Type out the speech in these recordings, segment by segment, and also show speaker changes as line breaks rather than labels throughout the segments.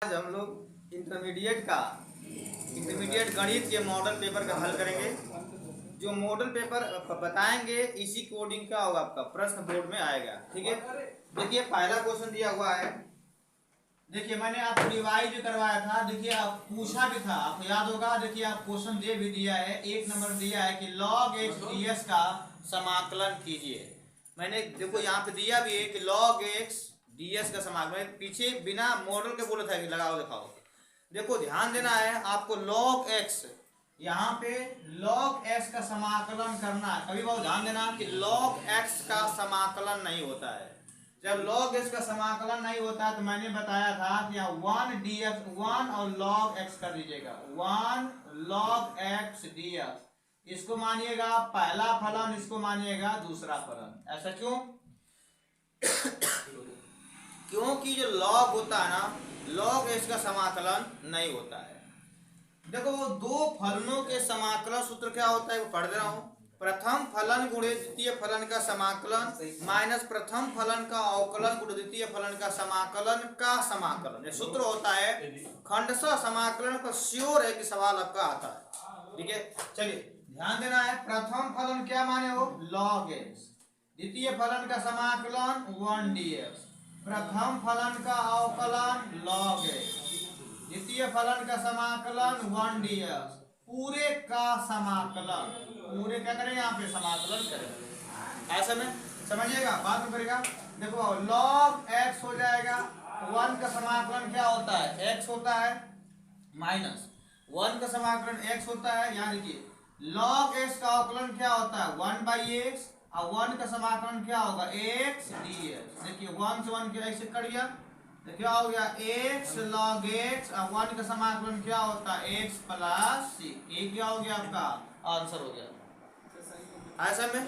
आज हम लोग इंटरमीडिएट गणित के मॉडल पेपर का हल करेंगे। जो मॉडल पेपर बताएंगे इसी कोडिंग का होगा, आपका प्रश्न बोर्ड में आएगा। ठीक है, देखिए पहला क्वेश्चन दिया हुआ है। देखिए मैंने आपको रिवाइज करवाया था, देखिए आप पूछा भी था, आपको याद होगा। देखिए आप क्वेश्चन दे भी दिया है, एक नंबर दिया है कि log x ds का समाकलन कीजिए। मैंने देखो यहाँ पे दिया भी है कि log x ds का समाकलन, पीछे बिना मॉडल के बोला था कि लगाओ दिखाओ। देखो ध्यान देना है आपको, log x यहाँ पे log x का समाकलन करना है। कभी बहुत ध्यान देना कि log x का समाकलन नहीं होता है। जब log x का समाकलन नहीं होता तो मैंने बताया था कि यहाँ 1 dx 1 और log x कर दीजिएगा, 1 log x dx। इसको मानिएगा पहला फलन, इसको मानिएगा दूसरा फलन। ऐसा क्यों? क्योंकि जो log होता है ना, log x का समाकलन नहीं होता है। देखो वो दो फलनों के समाकलन सूत्र क्या होता है वो पढ़ दे रहा हूं। प्रथम फलन गुणे द्वितीय फलन का समाकलन माइनस प्रथम फलन का अवकलन गुणे द्वितीय फलन का समाकलन ये सूत्र होता है। खंडशः समाकलन पर श्योर है कि सवाल आपका आता है। ठीक है, चलिए ध्यान देना है। प्रथम फलन क्या माने हो, log x। द्वितीय फलन का समाकलन 1 dx। प्रथम फलन का अवकलन log x, द्वितीय फलन का समाकलन 1 dx। पूरे का समाकलन, पूरे क्या करेंगे यहाँ पे, समाकलन करेंगे। ऐसे में समझिएगा, बात में करेगा। देखो log x हो जाएगा, 1 का समाकलन क्या होता है, x होता है, माइनस 1 का समाकलन x होता है। यहाँ देखिए log x का अवकलन क्या होता है, 1/x, और 1 का समाकलन क्या होगा, x dx। देखिए 1 से 1 के x से कट गया तो क्या हो गया, x log x, और 1 का समाकलन क्या होता है, x प्लस c। ये क्या हो गया, आपका आंसर हो गया। ऐसा में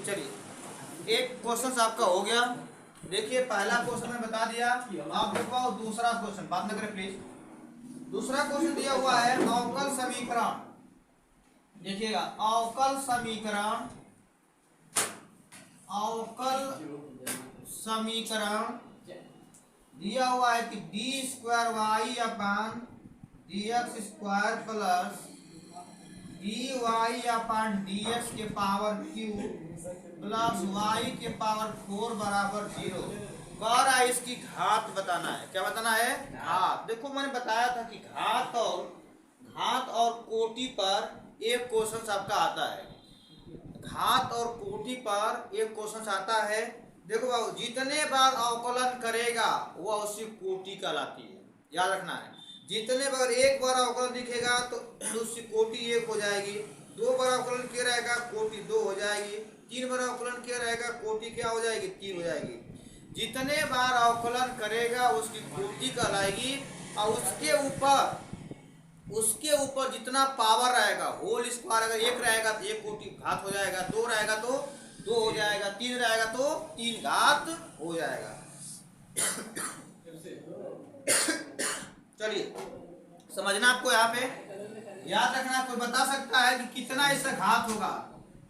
चलिए एक क्वेश्चन आपका हो गया। देखिए पहला क्वेश्चन में बता दिया। आप देखो दूसरा क्वेश्चन, बात न करें प्लीज। दूसरा क्वेश्चन दिया हुआ है अवकल समीकरण। देखिएगा अवकल समीकरण दिया हुआ है कि D square Y upon D X square plus D Y upon D X के पावर क्यू प्लस वाई के पावर 4 बराबर 0। कह रहा है इसकी घात बताना है। क्या बताना है, घात। देखो मैंने बताया था कि घात और कोटि पर एक क्वेश्चन आपका आता है। घात और कोटि पर एक क्वेश्चन आता है। देखो बाबू, जितने बार अवकलन करेगा वह उसकी कोटि कहलाती है, याद रखना है। जितने बार एक बार अवकलन दिखेगा तो उसकी कोटि 1 हो जाएगी, 2 बार अवकलन किया रहेगा कोटि 2 हो जाएगी, 3 बार अवकलन किया रहेगा कोटि क्या हो जाएगी, 3 हो जाएगी। जितने बार अवकलन करेगा उसकी कोटि कहलाएगी। और उसके ऊपर जितना पावर रहेगा, होल स्क्वायर, अगर 1 रहेगा तो 1 कोटि घात हो जाएगा, 2 रहेगा तो 2 हो जाएगा, 3 रहेगा तो 3 घात हो जाएगा। चलिए समझना आपको, यहाँ पे याद रखना। कोई बता सकता है कि कितना इसका घात होगा,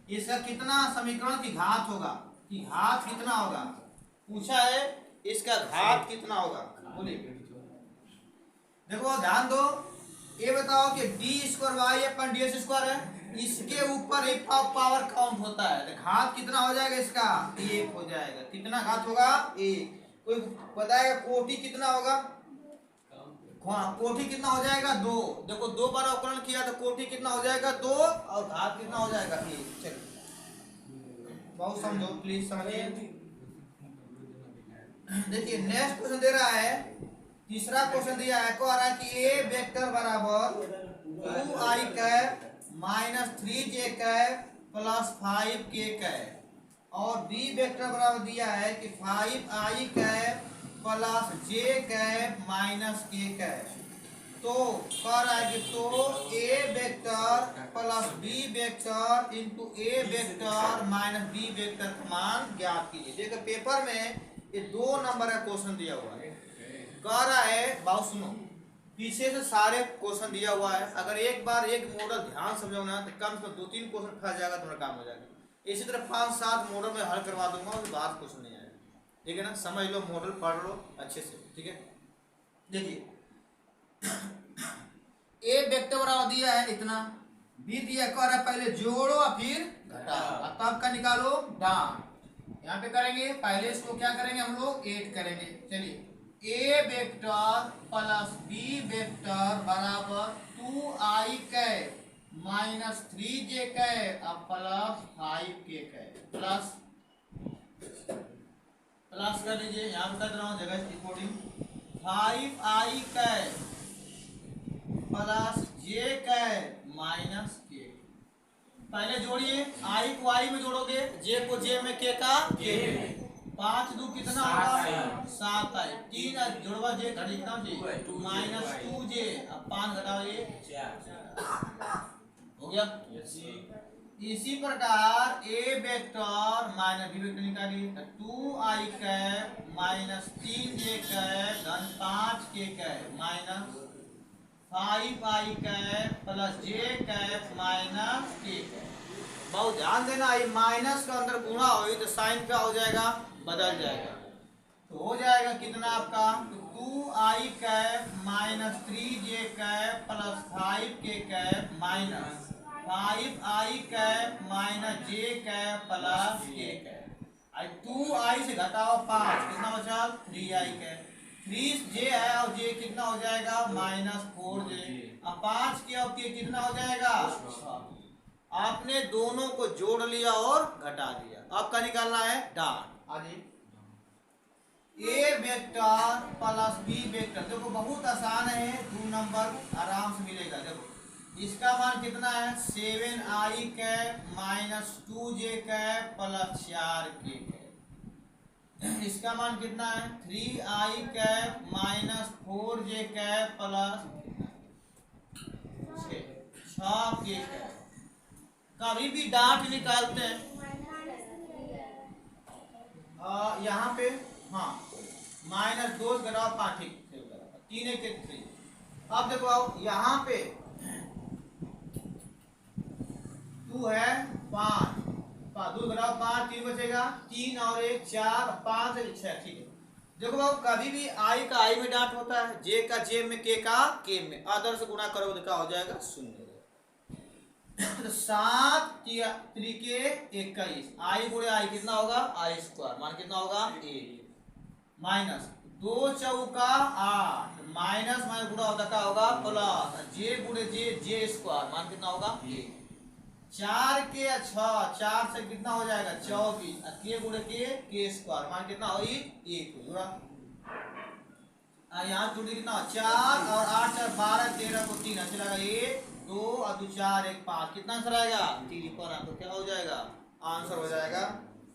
इसका कितना समीकरण की घात होगा, कि घात कितना होगा, पूछा है इसका घात कितना होगा, बोलिए। देखो ध्यान दो, ये बताओ कि डी स्क्वायर वाई अपन डी एक्स स्क्वायर है, इसके ऊपर एक पावर काउंट होता है, तो घात कितना हो जाएगा इसका, 1 हो जाएगा। कितना घात होगा, 1। कोई बताएगा कोटि कितना होगा, कोटि कितना हो जाएगा, 2। देखो 2 बार अवकलन किया तो कोटि कितना हो जाएगा, 2, और घात कितना हो जाएगा, 1। चलिए बहुत समझो प्लीज, समझिए। देखिए नेक्स्ट क्वेश्चन दे रहा है, तीसरा क्वेश्चन दिया है। कह रहा है कि ए वेक्टर बराबर 2i cap minus 3j cap plus 5k cap, और बी वेक्टर बराबर दिया है कि 5i cap plus j cap minus k cap. तो कह रहा है कि तो a vector plus b vector into a vector minus b vector का मान ज्ञात कीजिए। देखो पेपर में ये 2 नंबर का क्वेश्चन दिया हुआ है। कह रहा है, बहुत सुनो, पीछे से सारे क्वेश्चन दिया हुआ है। अगर एक बार एक मॉडल ध्यान समझो ना तो कम से कम 2-3 क्वेश्चन फंस जाएगा, तुम्हारा काम हो जाएगा। इसी तरह 5-7 मॉडल में हल करवा दूंगा, उसके बाद क्वेश्चन नहीं आएगा। ठीक है ना, समझ लो, मॉडल पढ़ लो अच्छे से। ठीक है, देखिए
बराबर दिया है इतना, बी दिया, कह रहा है पहले जोड़ो और फिर घटाओ, और तब का निकालो डान। यहाँ पे करेंगे, पहले इसको क्या करेंगे हम लोग, ऐड करेंगे। चलिए, ए वेक्टर प्लस बी वेक्टर बराबर 2i cap minus 3j cap और प्लस 5k कैप, प्लस कर लीजिए, यहाँ पे कर रहा हूँ जगह recording, 5i cap plus j cap minus k। पहले जोड़िए, i को i में जोड़ोगे, j को j में, k का k में, 5 दू कितना होगा 7 आई, 3 जोड़वा j घड़ी कितना जी माइनस 2j, अब 5 घटाओ ये 4 हो गया। इसी प्रकार a vector minus b vector निकालिए, 2i cap minus 3j cap धन 5k cap minus 5i cap plus j cap minus k cap. बहुत ध्यान देना, ये माइनस का अंदर गुणा हुई तो साइन क्या हो जाएगा, बदल जाएगा। तो हो जाएगा कितना आपका, तो 2i cap minus 3j cap plus 5k cap minus 5i cap minus j cap plus k cap. 2i से घटाओ 5, कितना बचा 3i कैप, 3j है और j कितना हो जाएगा माइनस 4j, अब 5 के और k कितना हो जाएगा 6। आपने दोनों को जोड़ लिया और घटा दिया, आपका निकालना है डान। आगे ए वेक्टर प्लस बी वेक्टर, देखो बहुत आसान है, 2 नंबर आराम से मिलेगा। देखो इसका मान कितना है 7i cap minus 2j cap plus 4k cap, इसका मान कितना है 3i cap minus 4j cap plus 6k cap. कभी भी डांट निकालते हैं यहाँ पे, हाँ माइनस 2 घटाओ 5, ठीक 3 1 3। अब देखो आओ यहाँ पे 2 है 5, 2 घटाओ 5 3 बचेगा, 3 और 1 4, 5 6, ठीक है। देखो बाबू कभी भी i का i में डांट होता है, j का j में, k का k में, आदर से गुणा करोगे तो क्या हो जाएगा 0। तो 7 त्रिके 21, i गुणे i कितना होगा i स्क्वायर, मान कितना होगा 1 माइनस 2 चौका 8 माइनस माइनस गुणा होता क्या होगा प्लस, j गुणे j स्क्वायर, मान कितना होगा 1, 4 के 6, 4 से कितना हो जाएगा 24, k गुणे k स्क्वायर, मान कितना होगी 1 जुड़ा। यहाँ जुड़ी कितना 4 और 8 4 12 13 को 3 अच्छा लगा 1 2 और 2 4 1 5, कितना आंसर आएगा 3 पर, तो क्या हो जाएगा आंसर हो जाएगा।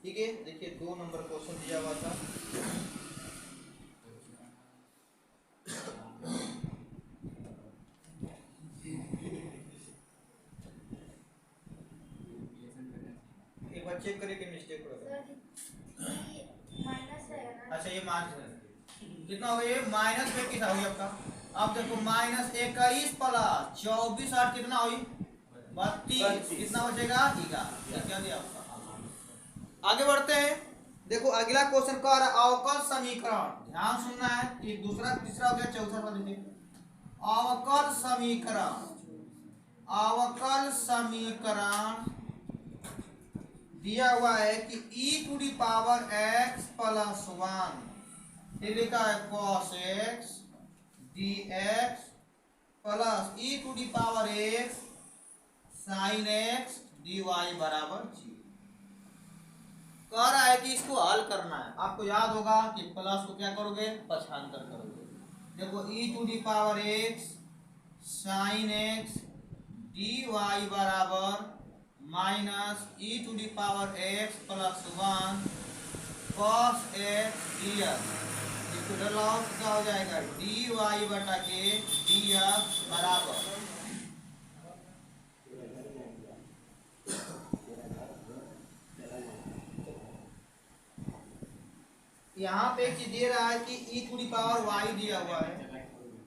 ठीक है, देखिए 2 नंबर क्वेश्चन दिया हुआ था। एक बार चेक करें कि मिस्टेक हो रहा है। अच्छा ये माइनस है, कितना हो गया ये माइनस में कितना हो गया आपका। अब देखो माइनस 21 प्लस 24 8 कितना हुई 32, कितना बचेगा 11, क्या दिया आपका। आगे बढ़ते हैं, देखो अगला क्वेश्चन कह रहा है अवकल समीकरण, ध्यान सुनना है, ये दूसरा तीसरा हो गया, चौथा वाला देखिए अवकल समीकरण। अवकल समीकरण दिया हुआ है कि e to the power x plus 1, ये लिखा है cos x dx plus e to the power x sin x dy बराबर 0। कह रहा है कि इसको हल करना है, आपको याद होगा कि प्लस को क्या करोगे पक्षांतर करोगे। देखो e to the power x sin x dy बराबर minus e to the power x plus 1 cos x dx, इसको डलाओ क्या हो जाएगा dy बटा के dx बराबर यहाँ पे एक चीज दे रहा है कि e to the power y दिया हुआ है,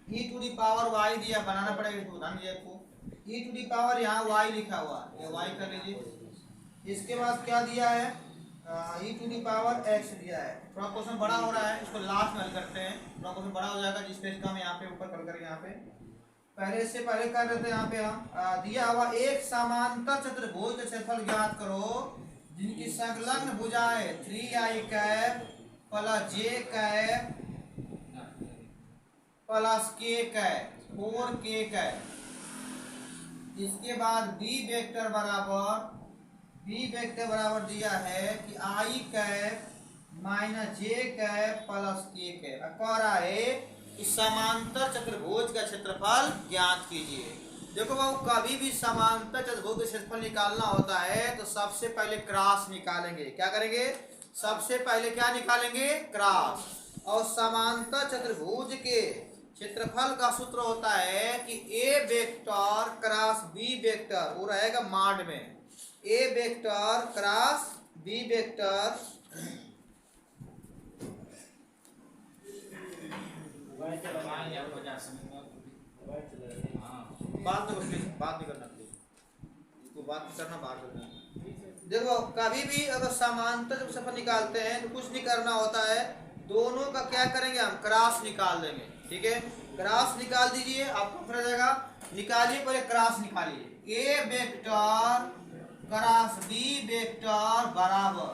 e to the power y दिया, बनाना पड़ेगा इसको, ध्यान दीजिए आपको e टू दी पावर यहाँ y लिखा हुआ है, ये y कर लीजिए। इसके बाद क्या दिया है e to the power x दिया है। थोड़ा क्वेश्चन बड़ा हो रहा है, इसको लास्ट में हल करते हैं, थोड़ा क्वेश्चन बड़ा हो जाएगा जिस पेज का हम यहाँ पे ऊपर कर कर यहाँ पे
पहले से पहले कर रहे थे यहाँ पे हम दिया हुआ एक समांतर चतुर्भुज का क्षेत्रफल ज्ञात करो जिनकी संलग्न भुजाएं 3i cap plus j cap plus k cap 4k cap. इसके बाद b वेक्टर बराबर दिया है कि i cap minus j cap plus k cap. कह रहा है कि समांतर चतुर्भुज का क्षेत्रफल ज्ञात कीजिए। देखो बाबू, कभी भी समांतर चतुर्भुज का क्षेत्रफल निकालना होता है तो सबसे पहले क्रॉस निकालेंगे। क्या करेंगे? सबसे पहले क्या निकालेंगे? क्रॉस। और समांतर चतुर्भुज के क्षेत्रफल का सूत्र होता है कि ए वेक्टर क्रॉस बी वेक्टर, वो रहेगा माड में। ए वेक्टर क्रॉस बी वेक्टर बात नहीं करना प्लीज, इसको बात नहीं करना, बाहर करना। देखो, कभी भी अगर समांतर जब क्षेत्रफल निकालते हैं तो कुछ नहीं करना होता है, दोनों का क्या करेंगे? हम क्रॉस निकाल देंगे। ठीक है, क्रॉस निकाल दीजिए, आपको पता जाएगा। निकालिए, पहले क्रॉस निकालिए। ए वेक्टर क्रॉस बी वेक्टर बराबर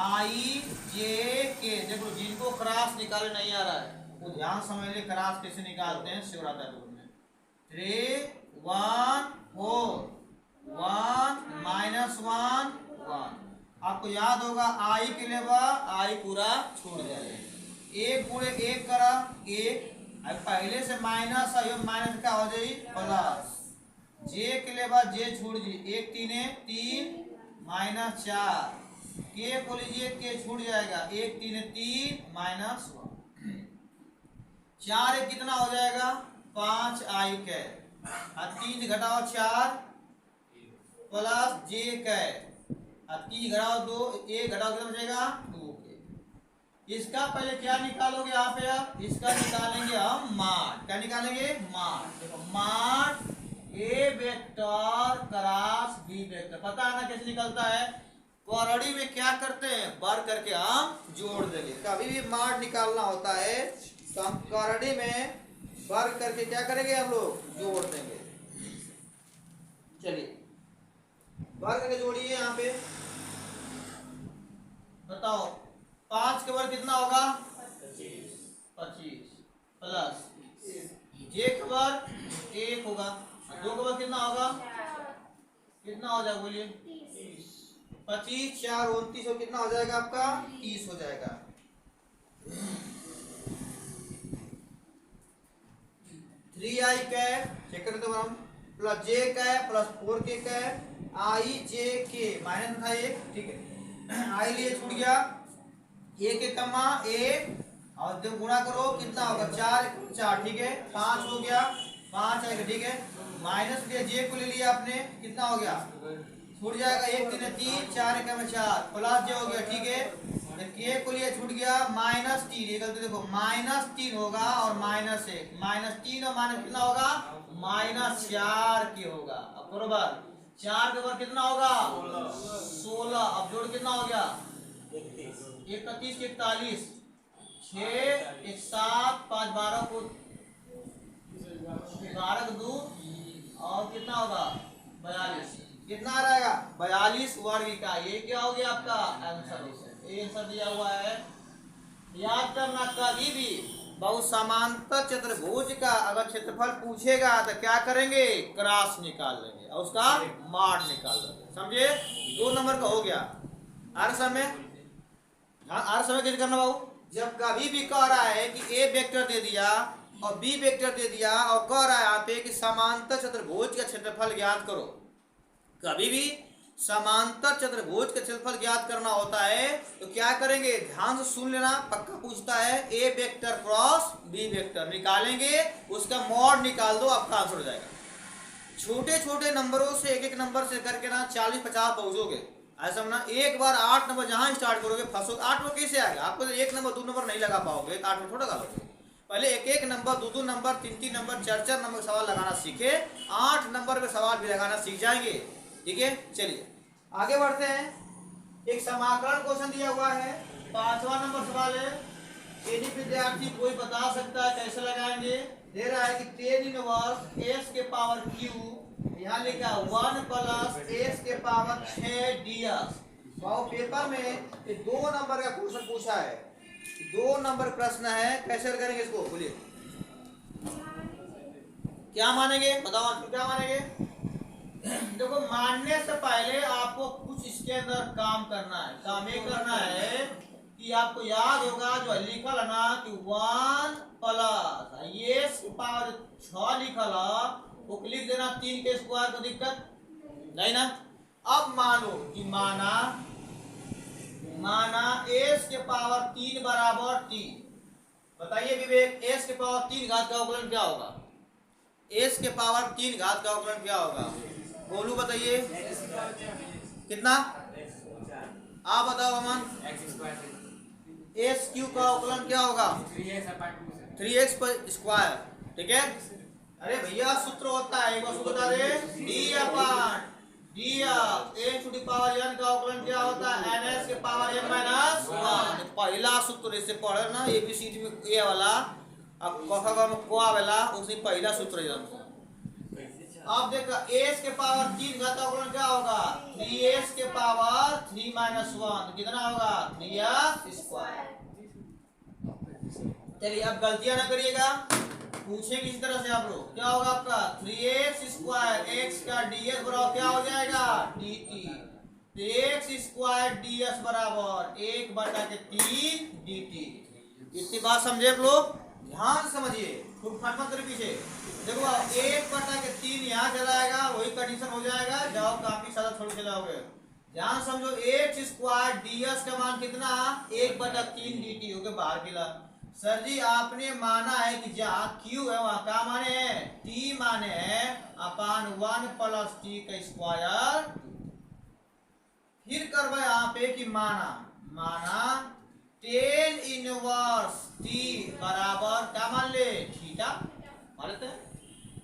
आई जे के। देखो, जिनको क्रॉस निकाले नहीं आ रहा है वो ध्यान समझ ले, क्रॉस कैसे निकालते हैं, शिवराता में 3 1 4 1 -1 1। आपको याद होगा आई के लिए आई पूरा छोड़ जाएगा, 1 गुणे 1 करा 1, अब पहले से माइनस है, माइनस क्या हो जाएगी? प्लस। जे के लिए जे छूट जी, 1 3 3 -4, के को लीजिए के छूट जाएगा, 1 3 3 -1, 4 1 कितना हो जाएगा? 5 आई के, और 3 घटाओ 4 प्लस जे के, और 3 घटाओ 2, 1 घटाओ कितना बचेगा? 2 के। इसका पहले क्या निकालोगे आप? आप इसका निकालेंगे हम माड। क्या निकालेंगे? माड। देखो, माड ए वेक्टर क्रॉस बी वेक्टर, पता है ना कैसे निकलता है? क्वाड्री में क्या करते हैं? बर करके हम जोड़ देंगे। कभी भी माड निकालना होता है तो हम क्वाड्री में बर करके क्या करेंगे? हम लोग जोड़ देंगे। चलिए, बर करके जोड़िए। यहाँ पे बताओ, 5 के वर्ग कितना होगा? 25 प्लस जे के वर्ग 1 होगा, 2 के वर्ग कितना होगा? कितना हो जाएगा? बोलिए। 25 4 29 और कितना हो जाएगा आपका? 30 हो जाएगा। 3i कैप चेक करते हैं हम, plus j cap plus 4k cap I J K minus था 1। ठीक है, आई लिए छूट गया, 1 के कमा 1 और जब गुणा करो कितना होगा? 4 4। ठीक है, 5 हो गया, 5 आएगा। ठीक है, माइनस लिया, जे को ले लिया आपने, कितना हो गया? छूट जाएगा, 1 3 3 4 1 में 4 प्लस जे हो गया। ठीक है, के को लिए छूट गया -3, ये गलती देखो, -3 होगा और -1, -3 और माइनस कितना होगा? -4 के होगा। अब बरोबर 4 के ऊपर कितना होगा? 16। अब जोड़ कितना हो गया? 31 41, 6 1 7 5 12 को 12 को 2 और कितना होगा? 42। कितना रहेगा? 42 वर्ग का। ये क्या हो गया आपका आंसर? ये आंसर दिया हुआ है। याद करना, कभी भी बहुत समांतर चतुर्भुज का अगर क्षेत्रफल पूछेगा तो क्या करेंगे? क्रॉस निकाल लेंगे और उसका माड निकाल लेंगे। समझे? 2 नंबर का हो गया। हर समय कैसे करना बाबू? जब कभी भी कह रहा है कि ए वेक्टर दे दिया और बी वेक्टर दे दिया और कह रहा है यहाँ पे कि समांतर चतुर्भुज का क्षेत्रफल ज्ञात करो, कभी भी समांतर चतुर्भुज का क्षेत्रफल ज्ञात करना होता है तो क्या करेंगे? ध्यान से सुन लेना, पक्का पूछता है। ए वेक्टर क्रॉस बी वेक्टर निकालेंगे, उसका मॉड निकाल दो, आपका आंसर हो जाएगा। छोटे छोटे नंबरों से एक एक नंबर से करके ना 40 50 पहुंचोगे। ऐसा ना एक बार 8 नंबर जहां स्टार्ट करोगे फंसोगे। 8 नंबर कैसे आएगा? आपको तो 1 नंबर 2 नंबर नहीं लगा पाओगे, 8 में थोड़ा लगाओगे। पहले एक एक नंबर 2 2 नंबर 3 3 नंबर 4 4 नंबर सवाल लगाना सीखे, 8 नंबर पे सवाल भी लगाना सीख जाएंगे। ठीक है, चलिए आगे बढ़ते हैं। एक समाकलन क्वेश्चन दिया हुआ है, 5वां नंबर सवाल है। यदि विद्यार्थी कोई बता सकता है कैसे लगाएंगे?
दे रहा है कि टेन इनवर्स एस के पावर क्यू, यहाँ लिखा 1 प्लस एस के पावर 6 ds। और पेपर में ये 2 नंबर का क्वेश्चन पूछा है, 2 नंबर प्रश्न है, कैसे करेंगे इसको बोलिए। क्या मानेंगे बताओ, आप क्या मानेंगे? देखो मानने से पहले आपको कुछ इसके अंदर काम करना है। काम ये करना है कि आपको याद होगा जो लिखल है ना कि 1 प्लस ये पावर 6 लिखल है, वो लिख देना 3 के स्क्वायर, को दिक्कत नहीं ना। अब मानो कि माना एस के पावर 3 बराबर 3। बताइए विवेक, एस के पावर 3 घात का अवकलन क्या होगा? एस के पावर 3 घात का अवकलन क्या होगा? गोलू बताइए कितना, आप बताओ अमन। एस क्यू का अवकलन क्या होगा? 3x स्क्वायर, ठीक है। अरे भैया सूत्र होता है, एक बार सूत्र बता दे, D upon D n to the power n का अवकलन क्या होता है? ns के पावर n माइनस 1। पहला सूत्र इससे पढ़े ना एबीसीडी में ए वाला, अब कखा में को वाला, उसमें पहला सूत्र है हमको। अब देखा s के पावर 3 घात का अवकलन क्या होगा? 3s के पावर 3 माइनस 1, कितना होगा? 3s square. चलिए अब गलतियां ना करिएगा, पूछेंगे इस तरह से आप लोग। क्या होगा आपका? 3x स्क्वायर x का ds बराबर क्या हो जाएगा? dt। तो x स्क्वायर ds बराबर 1/3 dt। इतनी बात समझे आप लोग? ध्यान समझिए, खूब फट मत करिए पीछे। देखो 1/3 यहाँ चला आएगा, वही कंडीशन हो जाएगा, जाओ काफी सारा छोड़ के जाओगे। ध्यान समझो, x स्क्वायर ds का मान कितना? 1/3 dt हो गया, बाहर मिला। सर जी आपने माना है कि जहाँ q है वहां क्या माने हैं? t माने हैं अपान 1 प्लस t का स्क्वायर। फिर करवा यहाँ पे कि माना टेन इनवर्स t बराबर क्या मान ले? थीटा मान लेते हैं।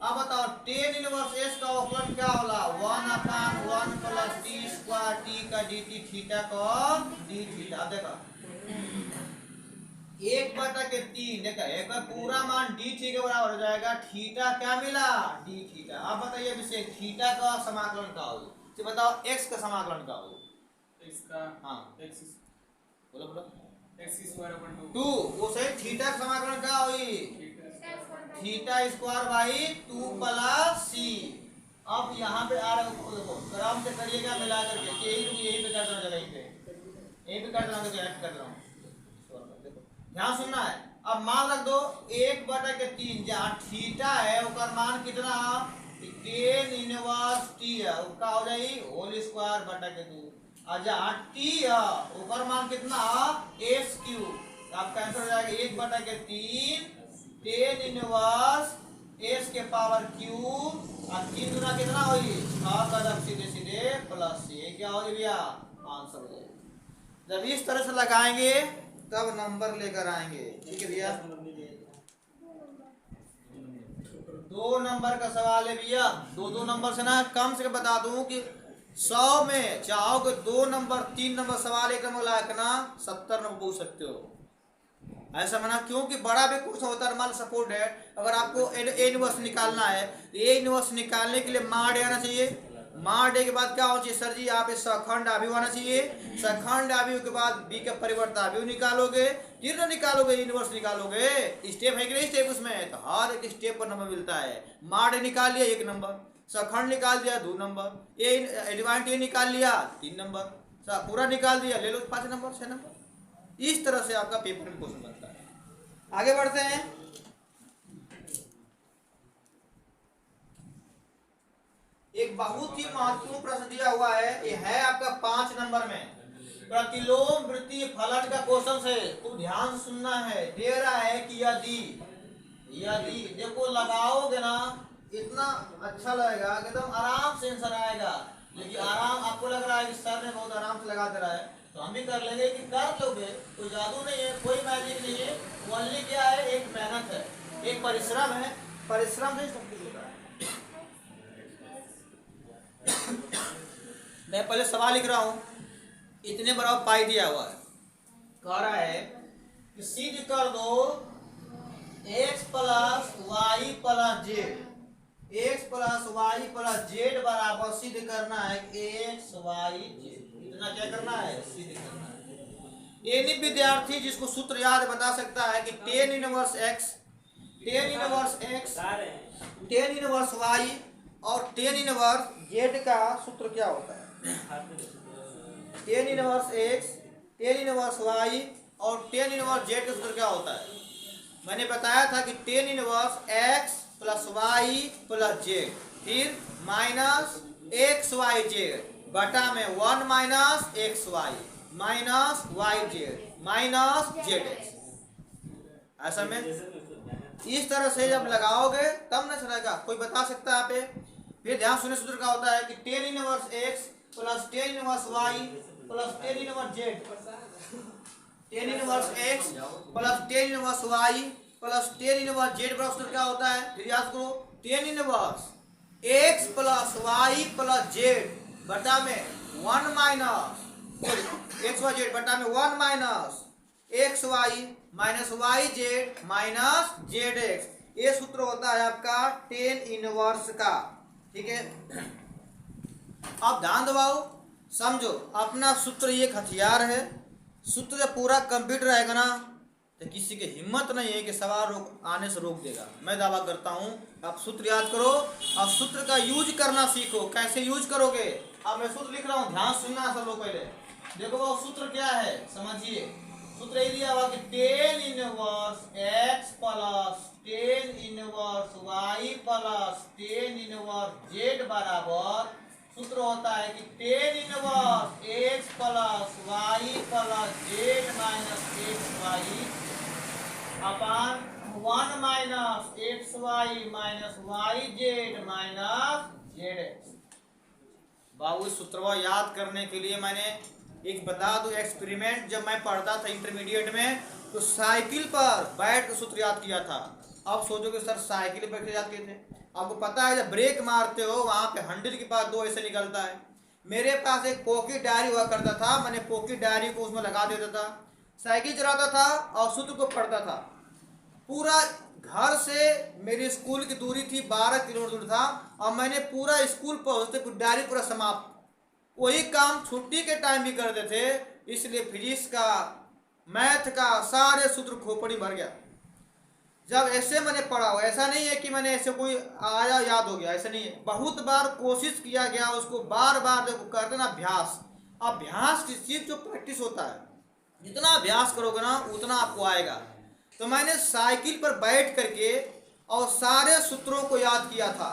अब बताओ टेन इनवर्स s का अवकलन क्या होला? 1 अपान 1 प्लस t स्क्वायर t का dt थीटा का d थीटा। देखो 1/3 देखा, एक बार पूरा मान डी थी के बराबर हो जाएगा। थीटा क्या मिला? D theta. अब बताइए अभिषेक, थीटा का समाकलन क्या होगा? तो बताओ x का समाकलन क्या होगा?
x का
हाँ
x
बोलो
x स्क्वायर अपन
2। वो सही, थीटा का समाकलन क्या होगी? Theta square by 2 plus c। अब यहाँ पे आ रहा है, देखो आराम से करिएगा मिला करके, यही पे कर देना जगह, यही पे कर देना, तो ऐड कर रहा हूँ, ध्यान सुनना है। अब मान रख दो 1/3 जहाँ थीटा है उसका मान कितना? टेन इनवर्स टी है, उसका हो जाएगी होल स्क्वायर बटा के 2। और जहाँ टी है उसका मान कितना? S Q. आप कैंसिल हो जाएगा 1/3 टेन इनवर्स एस के पावर क्यू, और 3 गुना कितना होगी? 6 कदम सीधे सीधे प्लस ये क्या होगी भैया? आंसर हो जाएगा। जब इस तरह से लगाएंगे तब नंबर लेकर आएंगे, ठीक है भैया। 2 नंबर का सवाल है भैया। 2 नंबर से ना कम से कम बता दूं कि 100 में चाहोगे 2 नंबर 3 नंबर सवाल 1 नंबर ला ना 70 नंबर पूछ सकते हो। ऐसा माना क्योंकि बड़ा भी कुछ होता है, मान सपोर्ट है, अगर आपको ए इनवर्स निकालना है, ए इनवर्स निकालने के लिए मार आना चाहिए। मार डे के बाद क्या होना चाहिए? सर जी आप सखंड आव्यूह आना चाहिए। सखंड आव्यूह के बाद बी का परिवर्त आव्यूह निकालोगे, तीर्ण निकालोगे, इनवर्स निकालोगे। स्टेप है कि नहीं स्टेप उसमें? तो हर एक स्टेप पर नंबर मिलता है। मार डे निकाल लिया 1 नंबर, सखंड निकाल दिया 2 नंबर, एडवांट ए निकाल लिया 3 नंबर, पूरा निकाल दिया ले लो 5 नंबर 6 नंबर। इस तरह से आपका पेपर में क्वेश्चन बनता है। आगे बढ़ते हैं। एक बहुत ही महत्वपूर्ण प्रश्न दिया हुआ है, ये है आपका 5 नंबर में, प्रतिलोम वृत्तीय फलन का क्वेश्चन से। तो ध्यान सुनना है। दे रहा है कि यदि देखो लगाओगे ना इतना अच्छा लगेगा, एकदम आराम से आंसर आएगा। लेकिन आराम आपको लग रहा है कि सर ने बहुत आराम से लगा दे रहा है, तो हम भी कर लेंगे कि कर लोगे। कोई जादू नहीं है, कोई मैजिक नहीं है, ओनली क्या है? एक मेहनत है, एक परिश्रम है, परिश्रम से सब कुछ होता है। मैं पहले सवाल लिख रहा हूं, इतने बड़ा पाई दिया हुआ है, कह रहा है कि सिद्ध कर दो x plus Y plus z, x plus Y plus z बराबर सिद्ध करना है एक्स वाई जेड। इतना क्या करना है? सिद्ध करना है। यदि विद्यार्थी जिसको सूत्र याद बता सकता है कि tan inverse x, tan inverse x, tan inverse y और टेन इनवर्स जेड का सूत्र क्या होता है? Tan inverse x, tan inverse y और टेन इनवर्स जेड का सूत्र क्या होता है? मैंने बताया था कि tan inverse x plus Y plus z, फिर माइनस एक्स वाई जेड बटा में one minus x Y minus Y Z minus Z x. ऐसा में इस तरह से जब लगाओगे तब ना चलेगा। कोई बता सकता है पे? फिर ध्यान सुने, सूत्र का होता है कि tan inverse x plus tan inverse Y plus tan inverse z, tan inverse x plus tan inverse Y plus tan inverse z का सूत्र क्या होता है? फिर याद करो, tan inverse x plus Y plus z बटा में one minus x y z बटा में one minus x Y minus Y Z minus Z x. ये सूत्र होता है आपका टेन इनवर्स का। ठीक है, अब ध्यान दबाओ, समझो अपना सूत्र एक हथियार है। सूत्र जब पूरा कंप्लीट रहेगा ना तो किसी की हिम्मत नहीं है कि सवाल आने से रोक देगा। मैं दावा करता हूँ आप सूत्र याद करो और सूत्र का यूज करना सीखो। कैसे यूज करोगे? अब मैं सूत्र लिख रहा हूँ, ध्यान सुनना सब लोग। पहले देखो वो सूत्र क्या है समझिए। सूत्र ये दिया हुआ कि tan inverse x plus tan inverse Y plus tan inverse Z बराबर, सूत्र होता है कि tan inverse x plus Y plus Z minus x Y upon one minus x Y minus Y Z minus Z X. बाबू सूत्र याद करने के लिए मैंने एक बता दो एक्सपेरिमेंट। जब मैं पढ़ता था इंटरमीडिएट में तो साइकिल पर बैठ कर सूत्र याद किया था। अब सोचो कि सर साइकिल पर याद किए थे। आपको पता है जब ब्रेक मारते हो वहां पे हैंडल के पास दो ऐसे निकलता है। मेरे पास एक पॉकेट डायरी हुआ करता था, मैंने पॉकेट डायरी को उसमें लगा देता था, साइकिल चलाता था और सूत्र को पढ़ता था। पूरा घर से मेरी स्कूल की दूरी थी 12 किलोमीटर दूर था और मैंने पूरा स्कूल पहुंचते डायरी पूरा समाप्त। वही काम छुट्टी के टाइम भी करते थे, इसलिए फिजिक्स का मैथ का सारे सूत्र खोपड़ी भर गया। जब ऐसे मैंने पढ़ा हो, ऐसा नहीं है कि मैंने ऐसे कोई आया याद हो गया, ऐसा नहीं है। बहुत बार कोशिश किया गया, उसको बार बार जब करते ना अभ्यास, अभ्यास की चीज जो प्रैक्टिस होता है, जितना अभ्यास करोगे ना उतना आपको आएगा। तो मैंने साइकिल पर बैठ करके और सारे सूत्रों को याद किया था।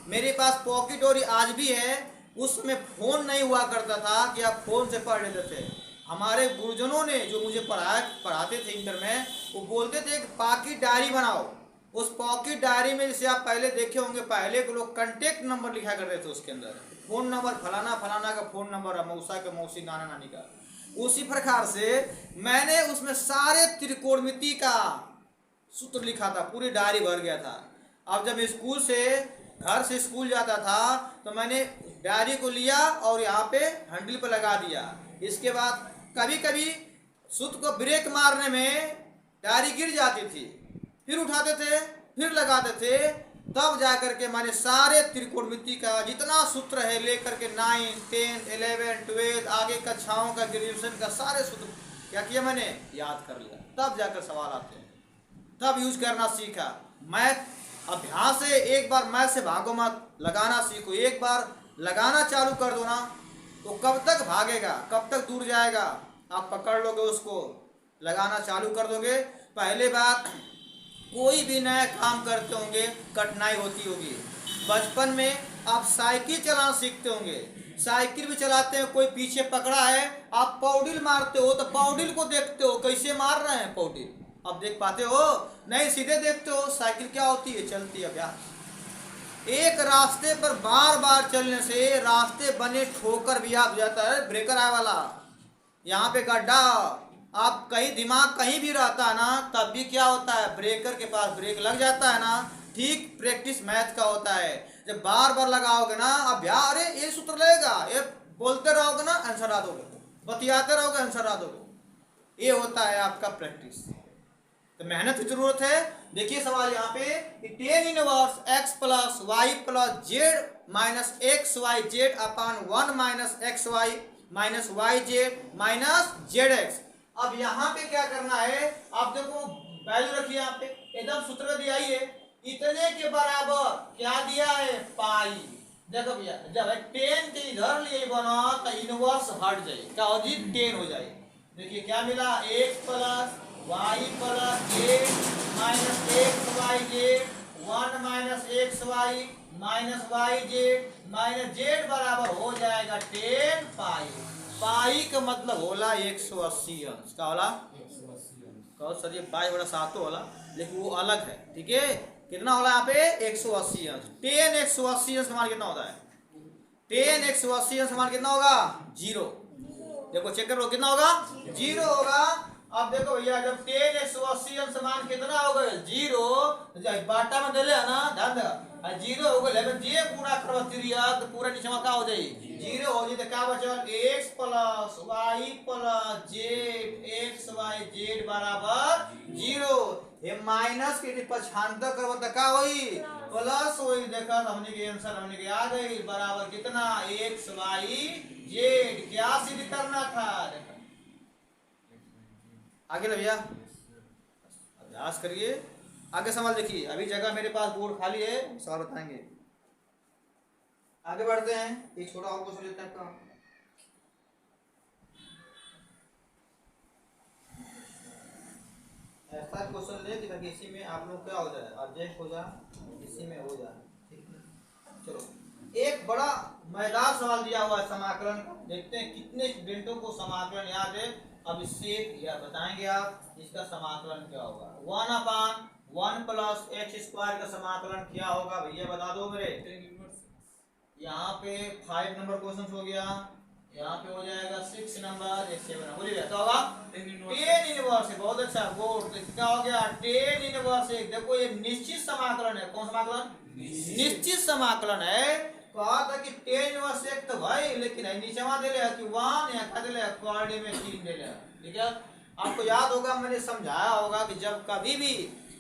मेरे पास पॉकेट और आज भी है। उसमें फोन नहीं हुआ करता था कि आप फोन से पढ़ लेते थे। हमारे गुरुजनों ने जो मुझे पढ़ाते थे इंटर में, वो बोलते थे कि पॉकेट डायरी बनाओ। उस पॉकेट डायरी में जैसे आप पहले देखे होंगे, पहले के लोग कांटेक्ट नंबर लिखा करते थे, उसके अंदर फोन नंबर फलाना फलाना का फोन नंबर, मौसा का मौसी, नाना नानी का। उसी प्रकार से मैंने उसमें सारे त्रिकोणमिति का सूत्र लिखा था, पूरी डायरी भर गया था। अब जब स्कूल से घर से स्कूल जाता था तो मैंने डायरी को लिया और यहाँ पे हैंडल पे लगा दिया। इसके बाद कभी कभी सूत्र को ब्रेक मारने में डायरी गिर जाती थी, फिर उठाते थे, फिर लगाते थे, तब जाकर के मैंने सारे त्रिकोणमिति का जितना सूत्र है लेकर के 9, 10, 11, 12 आगे कक्षाओं का ग्रेजुएशन का सारे सूत्र क्या किया मैंने याद कर लिया। तब जाकर सवाल आते हैं, तब यूज करना सीखा। मैथ अभ्यास है, एक बार मैथ से भागो मत, लगाना सीखो। एक बार लगाना चालू कर दो ना तो कब तक भागेगा, कब तक दूर जाएगा, आप पकड़ लोगे उसको, लगाना चालू कर दोगे। पहले बार कोई भी नया काम करते होंगे कठिनाई होती होगी। बचपन में आप साइकिल चलाना सीखते होंगे, साइकिल भी चलाते हैं, कोई पीछे पकड़ा है, आप पौडिल मारते हो तो पौडिल को देखते हो कैसे मार रहे हैं पौडिल, अब देख पाते हो नहीं, सीधे देखते हो। साइकिल क्या होती है, चलती है अभ्यास। एक रास्ते पर बार बार चलने से रास्ते बने ठोकर भी याद हो जाता है। ब्रेकर आए वाला, यहाँ पे गड्ढा, आप कहीं दिमाग कहीं भी रहता है ना तब भी क्या होता है, ब्रेकर के पास ब्रेक लग जाता है ना। ठीक प्रैक्टिस मैथ का होता है, जब बार बार लगाओगे ना अभ्यास, अरे ये सूत्र लगेगा, ये बोलते रहोगे ना आंसर आ दोगे, बतियाते रहोगे आंसर आ दोगे। ये होता है आपका प्रैक्टिस।
तो मेहनत की जरूरत है। देखिए सवाल यहाँ पे कि tan inverse x plus Y plus Z minus x y z upon 1 minus x Y minus Y Z minus Z x. अब यहाँ पे क्या करना है, आप देखो वैल्यू रखिए यहाँ पे, एकदम सूत्र दिया ही है, इतने के बराबर क्या दिया है, पाई। देखो भैया जब 10 के इधर लिए बना तो इनवर्स हट जाए, क्या हो जी 10 हो जाए। देखिए क्या मिला, x plus Y plus Z minus x y z 1 minus x Y minus Y Z minus z बराबर हो जाएगा 10 पाई। पाई का मतलब होला 180 अंश। क्या होला, कहो सर ये पाई बड़ा 7 होला, लेकिन वो अलग है, ठीक है। कितना होला यहाँ पे 180 अंश। 10 180 अंश मान कितना होता है, 10 180 अंश मान कितना होगा 0। देखो चेक कर लो कितना होगा 0 होगा। अब देखो भैया जब 10 180 अंश मान कितना हो गए 0, बाटा में दिले है ना, ध्यान दे 0 हो गए, जे पूरा करवा तिरिया तो पूरा नीचे में क्या हो जाए 0 हो जाए। तो क्या बचल x plus Y plus z x y z बराबर 0। ये माइनस के पछांतर करवा तो क्या होई प्लस होई। देखा हमने के आंसर हमने के आ गई बराबर कितना एक्स वाई जेड। क्या सिद्ध करना था, आगे लो भैया अभ्यास करिए। आगे सवाल देखिए, अभी जगह मेरे पास बोर्ड खाली है, सवाल बताएंगे। आगे बढ़ते हैं, एक छोटा और क्वेश्चन लेते हैं आपका। ऐसा क्वेश्चन ले कि ताकि इसी में आप लोग क्या हो जाए, एडजस्ट हो जाए, इसी में हो जाए, ठीक है। चलो एक बड़ा मजेदार सवाल दिया हुआ है समाकलन का, देखते हैं कितने स्टूडेंटों को समाकलन याद है। अब इससे या बताएंगे आप इसका समाकलन क्या होगा। 1 अपान 1 प्लस एक्स स्क्वायर का समाकलन क्या होगा भैया बता दो मेरे। यहाँ पे 5 नंबर क्वेश्चन हो गया, यहाँ पे हो जाएगा 6 नंबर, 7 बोलिए क्या होगा 10 इनवर्स है। बहुत अच्छा बोर्ड क्या हो गया 10 इनवर्स है। देखो ये निश्चित समाकलन है, कौन समाकलन, निश्चित समाकलन है। कहा था कि 10 इनवर्स एक तो भाई, लेकिन नीचे वहां दे लिया कि 1 या क्या दे लिया क्वाड्रेटिक में 3 दे लिया, ठीक है। आपको याद होगा मैंने समझाया होगा कि जब कभी भी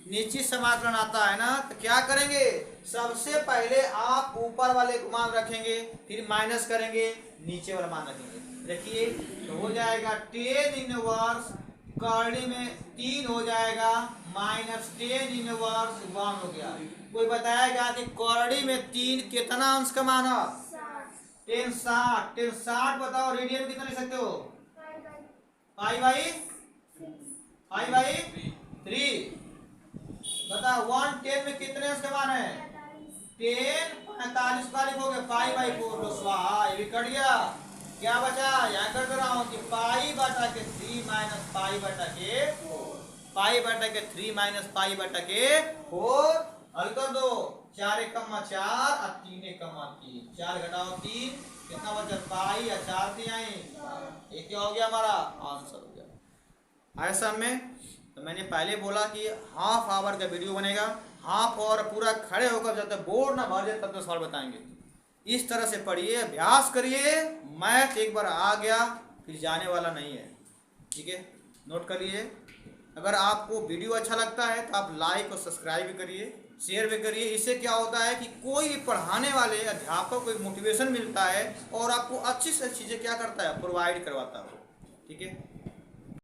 निश्चित समाकलन आता है ना तो क्या करेंगे, सबसे पहले आप ऊपर वाले को मान रखेंगे, फिर माइनस करेंगे, नीचे वाला मान रखेंगे। देखिए तो हो जाएगा 10 इनवर्स कर्णी में 3 हो जाएगा माइनस 10 इनवर्स 1 हो गया। कोई बताएगा कि कर्णी में 3 कितना अंश का मान है 10 60 बताओ, रेडियन कितना लिख सकते हो पाई बाई 3। बताओ 1 10 में कितने अंश का मान है 10 45 का लिखोगे पाई बाई 4 तो स्वाहा, ये भी कट गया। क्या बचा, यहाँ कर दे रहा हूँ कि पाई बटा के 3 माइनस पाई बटा के 4, पाई बटा के 3 माइनस पाई बटा के 4 हल कर दो। 4 1 4 और 3 1 3, 4 घटाओ 3 कितना बचा पाई या 4 3 आई, ये क्या हो गया हमारा आंसर हो गया। ऐसा में तो मैंने पहले बोला कि हाफ आवर का वीडियो बनेगा, हाफ आवर पूरा खड़े होकर जब तक बोर्ड ना भर जाए तब तक सवाल बताएंगे। इस तरह से पढ़िए, अभ्यास करिए, मैथ एक बार आ गया फिर जाने वाला नहीं है, ठीक है। नोट करिए, अगर आपको वीडियो अच्छा लगता है तो आप लाइक और सब्सक्राइब भी करिए, शेयर भी करिए। इससे क्या होता है कि कोई भी पढ़ाने वाले अध्यापक को एक मोटिवेशन मिलता है और आपको अच्छी से चीज़ें क्या करता है प्रोवाइड करवाता है, ठीक है।